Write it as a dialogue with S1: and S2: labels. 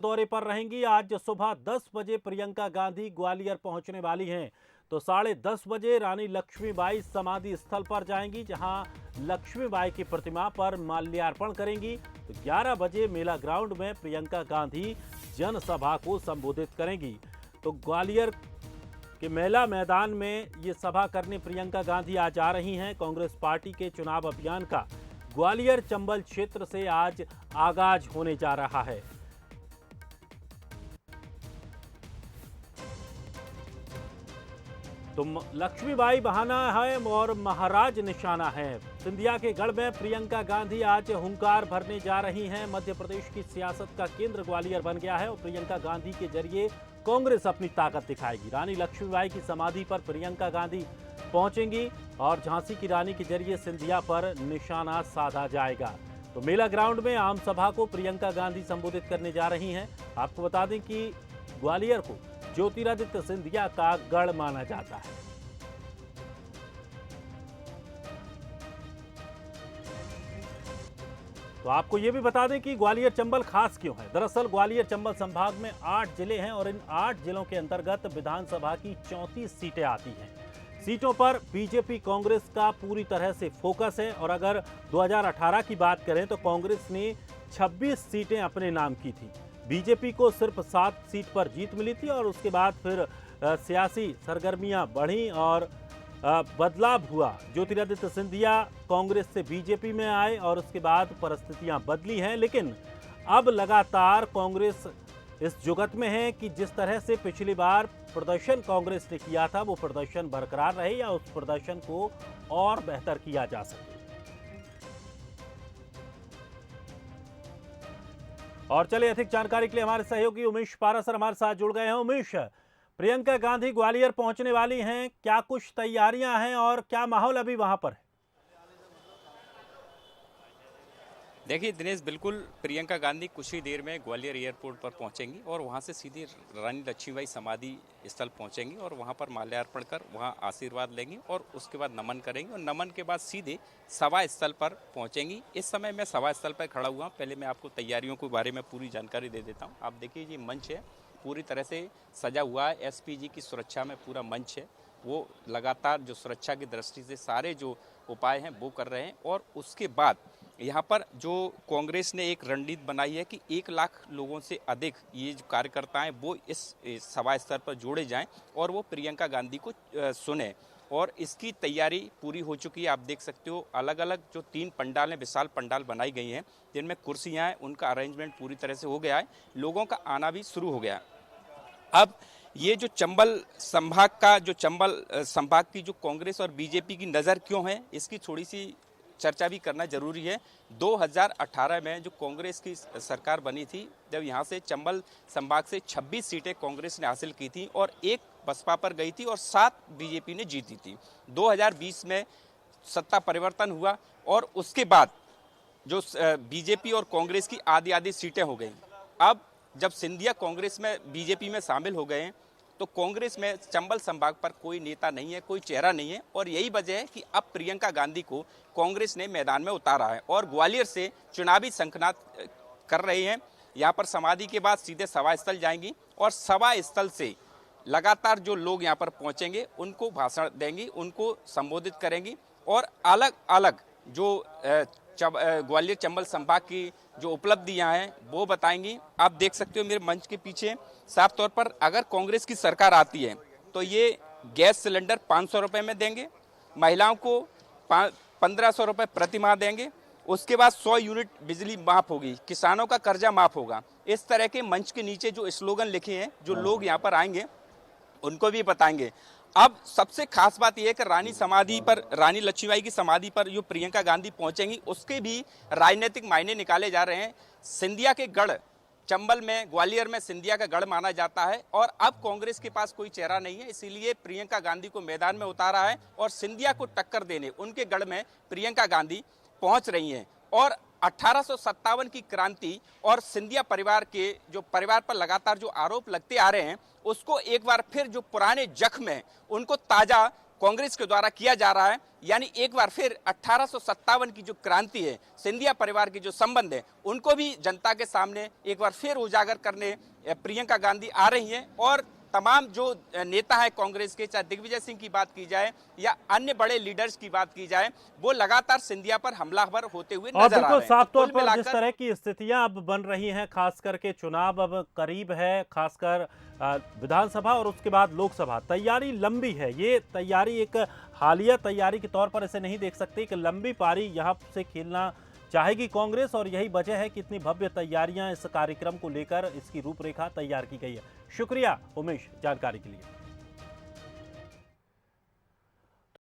S1: दौरे पर रहेंगी। आज सुबह 10 बजे प्रियंका गांधी ग्वालियर पहुंचने वाली हैं, तो 10:30 बजे रानी लक्ष्मीबाई समाधि स्थल पर जाएंगी, जहां लक्ष्मीबाई की प्रतिमा पर माल्यार्पण करेंगी। तो 11 बजे मेला ग्राउंड में प्रियंका गांधी जनसभा को संबोधित करेंगी। तो ग्वालियर के मेला मैदान में ये सभा करने प्रियंका गांधी आज आ रही हैं। कांग्रेस पार्टी के चुनाव अभियान का ग्वालियर चंबल क्षेत्र से आज आगाज होने जा रहा है। तो लक्ष्मीबाई बहाना है और महाराज निशाना है। सिंधिया के गढ़ में प्रियंका गांधी आज हुंकार भरने जा रही हैं। मध्य प्रदेश की सियासत का केंद्र ग्वालियर बन गया है और प्रियंका गांधी के जरिए कांग्रेस अपनी ताकत दिखाएगी। रानी लक्ष्मीबाई की समाधि पर प्रियंका गांधी पहुंचेंगी और झांसी की रानी के जरिए सिंधिया पर निशाना साधा जाएगा। तो मेला ग्राउंड में आम सभा को प्रियंका गांधी संबोधित करने जा रही हैं। आपको बता दें कि ग्वालियर को ज्योतिरादित्य सिंधिया का गढ़ माना जाता है। तो आपको यह भी बता दें कि ग्वालियर चंबल खास क्यों है। दरअसल ग्वालियर चंबल संभाग में 8 जिले हैं और इन 8 जिलों के अंतर्गत विधानसभा की 34 सीटें आती हैं। सीटों पर बीजेपी कांग्रेस का पूरी तरह से फोकस है और अगर 2018 की बात करें तो कांग्रेस ने 26 सीटें अपने नाम की थी। बीजेपी को सिर्फ 7 सीट पर जीत मिली थी और उसके बाद फिर सियासी सरगर्मियां बढ़ी और बदलाव हुआ। ज्योतिरादित्य सिंधिया कांग्रेस से बीजेपी में आए और उसके बाद परिस्थितियां बदली हैं, लेकिन अब लगातार कांग्रेस इस जुगत में है कि जिस तरह से पिछली बार प्रदर्शन कांग्रेस ने किया था वो प्रदर्शन बरकरार रहे या उस प्रदर्शन को और बेहतर किया जा सके। और चलिए अधिक जानकारी के लिए हमारे सहयोगी उमेश पारासर हमारे साथ जुड़ गए हैं। उमेश, प्रियंका गांधी ग्वालियर पहुंचने वाली हैं, क्या कुछ तैयारियां हैं और क्या माहौल अभी वहां पर है?
S2: देखिए दिनेश, बिल्कुल प्रियंका गांधी कुछ ही देर में ग्वालियर एयरपोर्ट पर पहुंचेंगी और वहां से सीधे रानी लक्ष्मीबाई समाधि स्थल पहुंचेंगी और वहां पर माल्यार्पण कर वहां आशीर्वाद लेंगी और उसके बाद नमन करेंगी और नमन के बाद सीधे सभा स्थल पर पहुंचेंगी। इस समय मैं सभा स्थल पर खड़ा हुआ। पहले मैं आपको तैयारियों के बारे में पूरी जानकारी दे देता हूँ। आप देखिए, ये मंच है, पूरी तरह से सजा हुआ है। एसपीजी की सुरक्षा में पूरा मंच है। वो लगातार जो सुरक्षा की दृष्टि से सारे जो उपाय हैं वो कर रहे हैं। और उसके बाद यहाँ पर जो कांग्रेस ने एक रणनीति बनाई है कि 1 लाख लोगों से अधिक ये जो कार्यकर्ता हैं वो इस सभा स्तर पर जोड़े जाएं और वो प्रियंका गांधी को सुने, और इसकी तैयारी पूरी हो चुकी है। आप देख सकते हो, अलग अलग जो 3 पंडाल हैं, विशाल पंडाल बनाई गई हैं जिनमें कुर्सियां हैं, उनका अरेंजमेंट पूरी तरह से हो गया है। लोगों का आना भी शुरू हो गया है। अब ये जो चंबल संभाग की जो कांग्रेस और बीजेपी की नज़र क्यों है, इसकी थोड़ी सी चर्चा भी करना जरूरी है। 2018 में जो कांग्रेस की सरकार बनी थी, जब यहाँ से चंबल संभाग से 26 सीटें कांग्रेस ने हासिल की थी और 1 बसपा पर गई थी और 7 बीजेपी ने जीती थी। 2020 में सत्ता परिवर्तन हुआ और उसके बाद जो बीजेपी और कांग्रेस की आधी आधी सीटें हो गई। अब जब सिंधिया कांग्रेस में बीजेपी में शामिल हो गए हैं तो कांग्रेस में चंबल संभाग पर कोई नेता नहीं है, कोई चेहरा नहीं है, और यही वजह है कि अब प्रियंका गांधी को कांग्रेस ने मैदान में उतारा है और ग्वालियर से चुनावी शंखनाद कर रहे हैं। यहाँ पर समाधि के बाद सीधे सभा स्थल जाएंगी और सभा स्थल से लगातार जो लोग यहाँ पर पहुंचेंगे उनको भाषण देंगी, उनको संबोधित करेंगी और अलग अलग जो ग्वालियर चंबल संभाग की जो उपलब्धियां हैं वो बताएंगी। आप देख सकते हो मेरे मंच के पीछे साफ तौर पर, अगर कांग्रेस की सरकार आती है तो ये गैस सिलेंडर 500 रुपए में देंगे, महिलाओं को 1500 रुपए प्रति माह देंगे, उसके बाद 100 यूनिट बिजली माफ होगी, किसानों का कर्जा माफ होगा। इस तरह के मंच के नीचे जो स्लोगन लिखे हैं, जो लोग यहाँ पर आएंगे उनको भी बताएंगे। अब सबसे खास बात यह है कि रानी लक्ष्मीबाई की समाधि पर जो प्रियंका गांधी पहुंचेंगी उसके भी राजनीतिक मायने निकाले जा रहे हैं। सिंधिया के गढ़ चंबल में, ग्वालियर में सिंधिया का गढ़ माना जाता है और अब कांग्रेस के पास कोई चेहरा नहीं है, इसीलिए प्रियंका गांधी को मैदान में उतारा है और सिंधिया को टक्कर देने उनके गढ़ में प्रियंका गांधी पहुंच रही हैं। और 1857 की क्रांति और सिंधिया परिवार के जो परिवार पर लगातार जो आरोप लगते आ रहे हैं उसको एक बार फिर जो पुराने जख्म है उनको ताजा कांग्रेस के द्वारा किया जा रहा है, यानी एक बार फिर 1857 की जो क्रांति है, सिंधिया परिवार के जो संबंध है, उनको भी जनता के सामने एक बार फिर उजागर करने प्रियंका गांधी आ रही हैं। और तमाम जो नेता है कांग्रेस के, चाहे दिग्विजय सिंह की बात की जाए या अन्य बड़े लीडर्स की बात की जाए, वो लगातार सिंधिया पर हमलावर होते हुए नजर आ रहे हैं।
S1: बिल्कुल साफ तौर पर जिस तरह की स्थितियां अब बन रही हैं, खास करके चुनाव अब करीब है, खासकर विधानसभा और उसके बाद लोकसभा, तैयारी लंबी है। ये तैयारी एक हालिया तैयारी के तौर पर इसे नहीं देख सकते कि लंबी पारी यहाँ से खेलना चाहेगी कांग्रेस, और यही वजह है कि इतनी भव्य तैयारियां इस कार्यक्रम को लेकर इसकी रूपरेखा तैयार की गई है। शुक्रिया उमेश जानकारी के लिए।